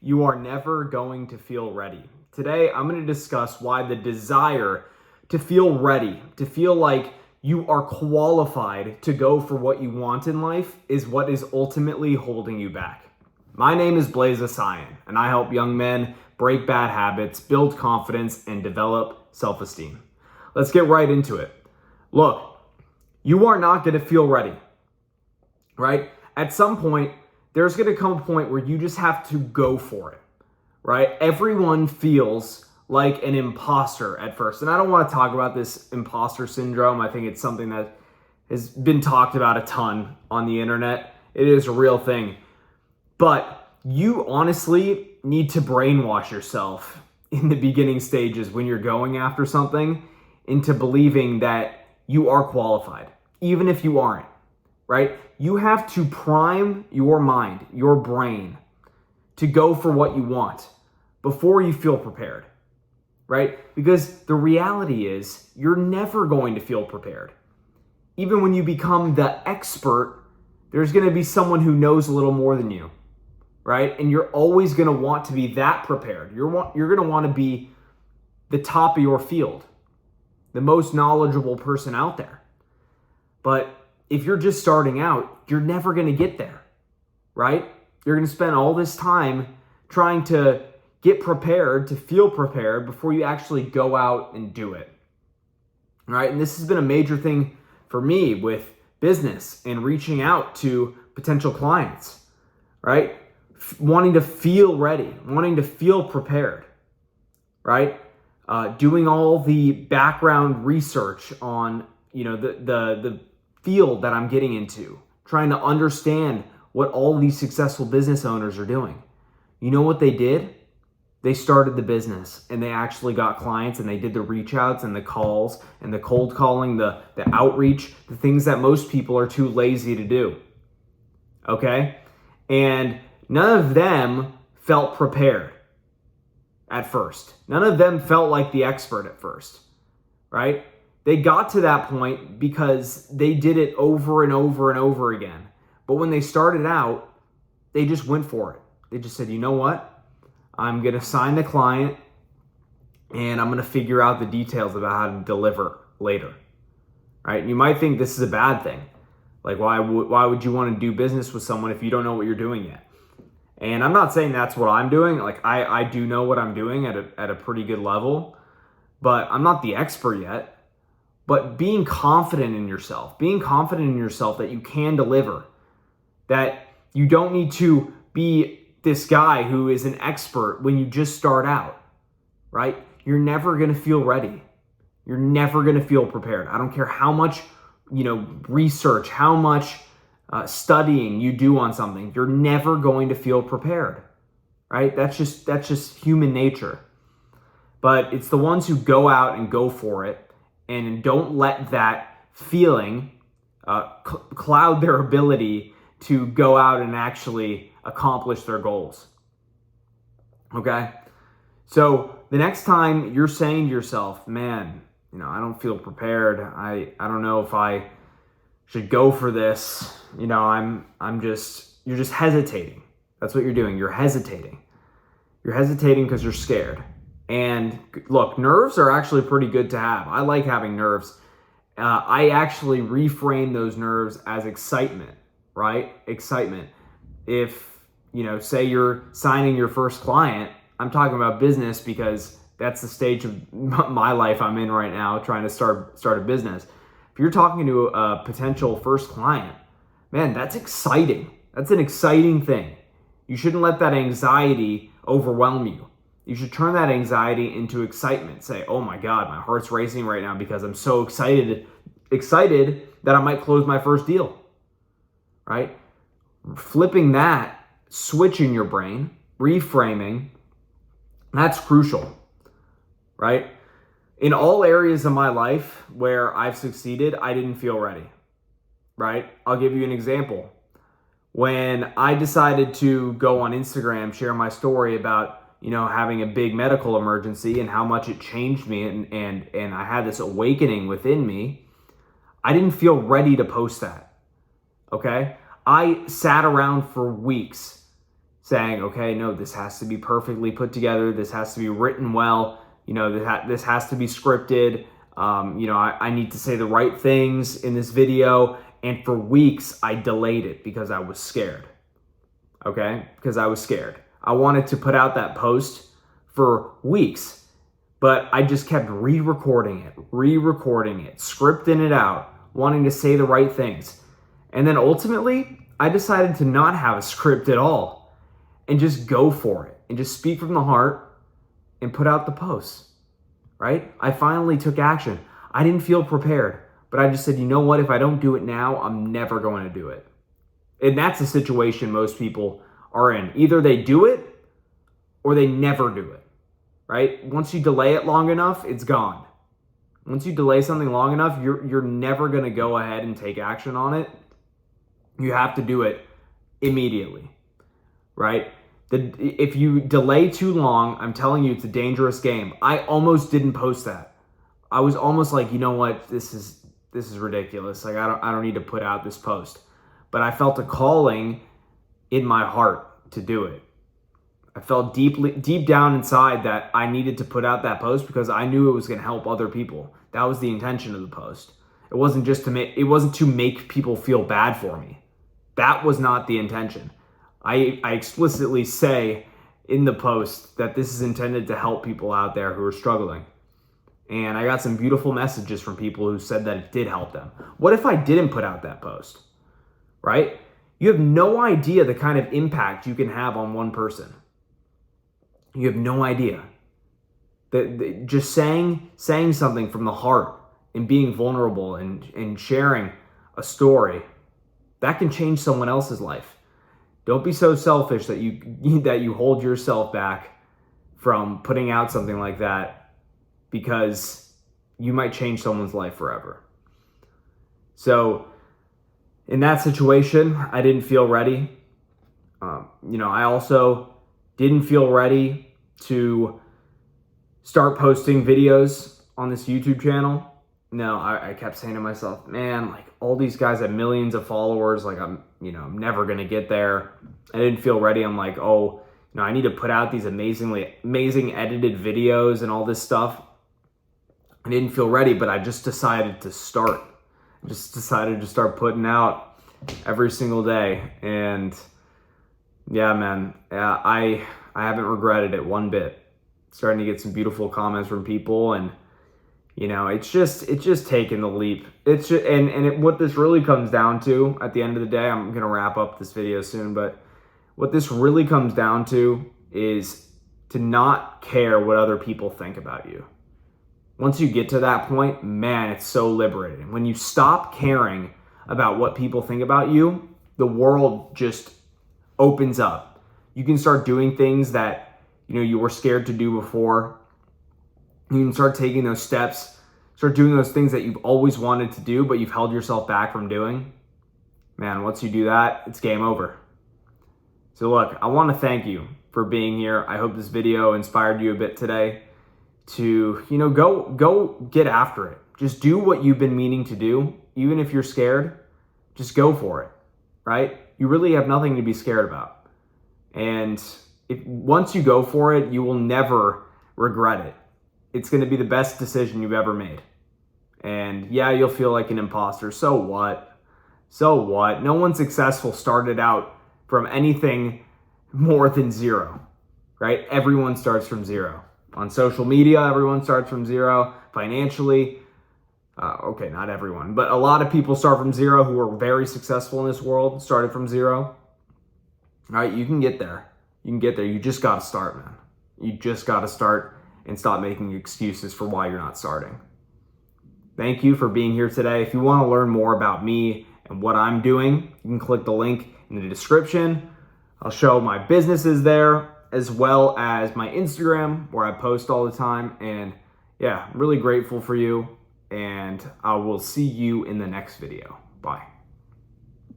You are never going to feel ready. Today, I'm going to discuss why the desire to feel ready, to feel like you are qualified to go for what you want in life, is what is ultimately holding you back. My name is Blaze Asayan, and I help young men break bad habits, build confidence, and develop self-esteem. Let's get right into it. Look, you are not going to feel ready, right? At some point, there's going to come a point where you just have to go for it, right? Everyone feels like an imposter at first. And I don't want to talk about this imposter syndrome. I think it's something that has been talked about a ton on the internet. It is a real thing. But you honestly need to brainwash yourself in the beginning stages when you're going after something into believing that you are qualified, even if you aren't, right? You have to prime your mind, your brain, to go for what you want before you feel prepared, right? Because the reality is you're never going to feel prepared. Even when you become the expert, there's going to be someone who knows a little more than you, right? And you're always going to want to be that prepared. You're going to want to be the top of your field, the most knowledgeable person out there. But if you're just starting out, you're never going to get there, right? You're going to spend all this time trying to get prepared, to feel prepared before you actually go out and do it, right? And this has been a major thing for me with business and reaching out to potential clients, right? Wanting to feel ready, wanting to feel prepared, right? Doing all the background research on, the field that I'm getting into, trying to understand what all these successful business owners are doing. You know what they did? They started the business and they actually got clients and they did the reach outs and the calls and the cold calling, the outreach, the things that most people are too lazy to do. Okay? And none of them felt prepared at first. None of them felt like the expert at first, right? They got to that point because they did it over and over and over again. But when they started out, they just went for it. They just said, you know what? I'm going to sign the client and I'm going to figure out the details about how to deliver later, right? And you might think this is a bad thing. Like, why would you want to do business with someone if you don't know what you're doing yet? And I'm not saying that's what I'm doing. Like, I do know what I'm doing at a pretty good level, but I'm not the expert yet. But being confident in yourself that you can deliver, that you don't need to be this guy who is an expert when you just start out, right? You're never going to feel ready. You're never going to feel prepared. I don't care how much, research, how much studying you do on something. You're never going to feel prepared, right? That's just human nature. But it's the ones who go out and go for it and don't let that feeling cloud their ability to go out and actually accomplish their goals. Okay? So the next time you're saying to yourself, man, I don't feel prepared. I don't know if I should go for this. You're just hesitating. That's what you're doing. You're hesitating. You're hesitating because you're scared. And look, nerves are actually pretty good to have. I like having nerves. I actually reframe those nerves as excitement, right? Excitement. If, say you're signing your first client, I'm talking about business because that's the stage of my life I'm in right now, trying to start a business. If you're talking to a potential first client, man, that's exciting. That's an exciting thing. You shouldn't let that anxiety overwhelm you. You should turn that anxiety into excitement. Say, oh my God, my heart's racing right now because I'm so excited that I might close my first deal, right? Flipping that switch in your brain, reframing, that's crucial, right? In all areas of my life where I've succeeded, I didn't feel ready, right? I'll give you an example. When I decided to go on Instagram, share my story about having a big medical emergency and how much it changed me and I had this awakening within me, I didn't feel ready to post that, okay? I sat around for weeks saying, okay, no, this has to be perfectly put together. This has to be written well. This has to be scripted. I need to say the right things in this video. And for weeks, I delayed it because I was scared. Okay? Because I was scared. I wanted to put out that post for weeks, but I just kept re-recording it, scripting it out, wanting to say the right things. And then ultimately, I decided to not have a script at all and just go for it and just speak from the heart and put out the posts, right? I finally took action. I didn't feel prepared, but I just said, you know what? If I don't do it now, I'm never going to do it. And that's the situation most people are in. Either they do it or they never do it, right? Once you delay it long enough, it's gone. Once you delay something long enough, you're never going to go ahead and take action on it. You have to do it immediately, right? If you delay too long, I'm telling you, it's a dangerous game. I almost didn't post that. I was almost like, you know what? This is ridiculous. Like, I don't need to put out this post. But I felt a calling in my heart to do it. I felt deep down inside that I needed to put out that post because I knew it was going to help other people. That was the intention of the post. It wasn't to make people feel bad for me. That was not the intention. I explicitly say in the post that this is intended to help people out there who are struggling. And I got some beautiful messages from people who said that it did help them. What if I didn't put out that post? Right? You have no idea the kind of impact you can have on one person. You have no idea. Just saying something from the heart and being vulnerable and sharing a story, that can change someone else's life. Don't be so selfish that you hold yourself back from putting out something like that, because you might change someone's life forever. So in that situation, I didn't feel ready. I also didn't feel ready to start posting videos on this YouTube channel. No, I kept saying to myself, man, like, all these guys have millions of followers. Like, I'm never going to get there. I didn't feel ready. I'm like, I need to put out these amazing edited videos and all this stuff. I didn't feel ready, but I just decided to start. I just decided to start putting out every single day. And yeah, man, I haven't regretted it one bit. Starting to get some beautiful comments from people, and it's just taking the leap. It's just, what this really comes down to at the end of the day, I'm gonna wrap up this video soon, but what this really comes down to is to not care what other people think about you. Once you get to that point, man, it's so liberating. When you stop caring about what people think about you, the world just opens up. You can start doing things that you were scared to do before. You can start taking those steps, start doing those things that you've always wanted to do, but you've held yourself back from doing. Man, once you do that, it's game over. So look, I want to thank you for being here. I hope this video inspired you a bit today to, go get after it. Just do what you've been meaning to do. Even if you're scared, just go for it, right? You really have nothing to be scared about. And once you go for it, you will never regret it. It's going to be the best decision you've ever made. And yeah, you'll feel like an imposter. So what? So what? No one successful started out from anything more than zero, right? Everyone starts from zero. On social media, everyone starts from zero. Financially, okay, not everyone, but a lot of people start from zero who are very successful in this world, started from zero. All right, you can get there. You can get there. You just got to start, man. You just got to start and stop making excuses for why you're not starting. Thank you for being here today. If you want to learn more about me and what I'm doing, you can click the link in the description. I'll show my businesses there, as well as my Instagram, where I post all the time. And yeah, I'm really grateful for you, and I will see you in the next video. Bye.